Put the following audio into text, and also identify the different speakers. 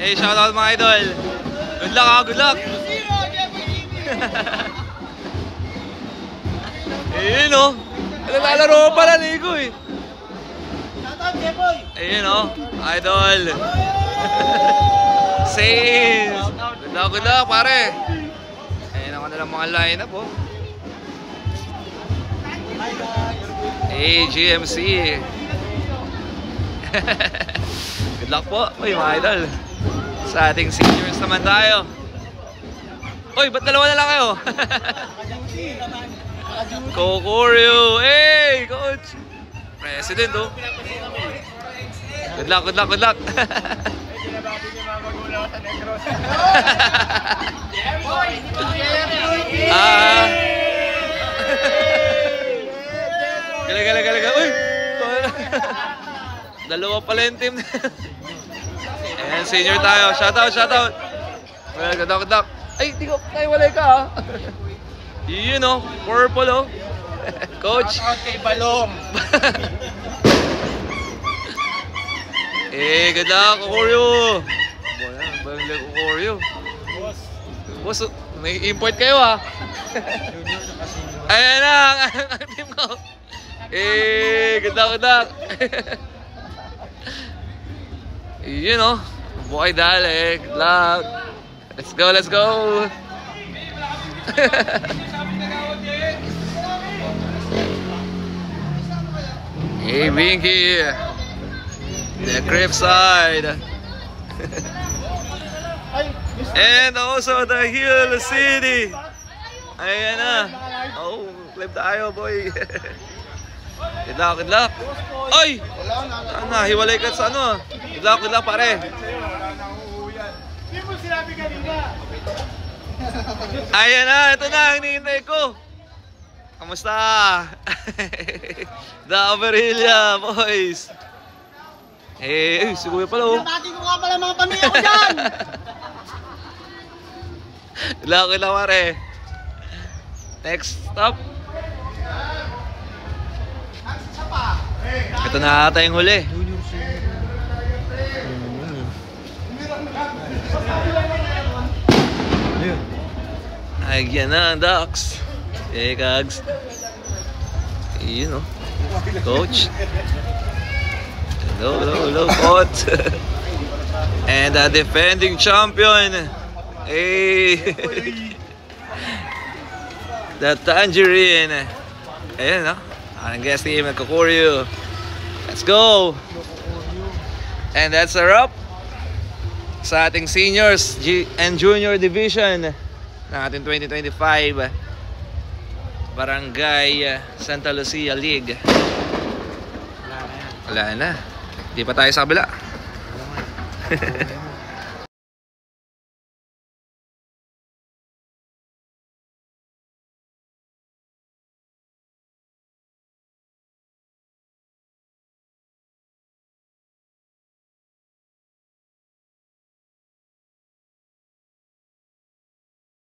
Speaker 1: Hey, shoutout mga idol. Good luck ha, good luck. Ayun o. Nalalaro pala Nico eh. Ayun o, idol. Saves. Good luck pare. Ayun ako nalang mga line-up oh. Hey, GMC. Good luck po. Uy mga idol. Sa ating seniors naman tayo. Uy, ba't dalawa na lang kayo? Kokoryu. Hey, coach. President oh. Good luck, good luck, good luck. Galing. Uy! Dalawa pala yung team. Ayan, senior tayo. Shoutout. Well, good luck. Ay, di ko, naiwalay ka ha. Yun o, purple o. Coach.
Speaker 2: Shoutout kay Balong.
Speaker 1: Eh, good luck, Kokoryu. Balang Kokoryu. Boss, may import kayo ha. Ayan na, ang team ko. Eh, good luck. Yun o, buhay dali. Good luck. Let's go. Hey, Binky. The crib side. And also the Hill City. Ayan na. Oh, clip tayo boy. Good luck. Ay! Hiwalay ka sa ano. Good luck pare.
Speaker 2: Hindi mo sinabi kanina.
Speaker 1: Ayan na, ito na, hinihintay ko. Kamusta? The Averilla boys. Eh, si Kuya pala oh.
Speaker 2: Nabati ko nga pala mga pamilya ko dyan.
Speaker 1: Good luck pare. Next stop. Ito na ata yung huli. Ay, yan na, Ducks. Hey, Kags. Yun o. Coach. Hello, coach. And the defending champion. Hey. The Tangerine. Ayan o. Ang guest team ng Kokoryu. Let's go! And that's a wrap sa ating seniors and junior division ng ating 2025 Barangay Santa Lucia League. Wala na. Hindi pa tayo sa kabila.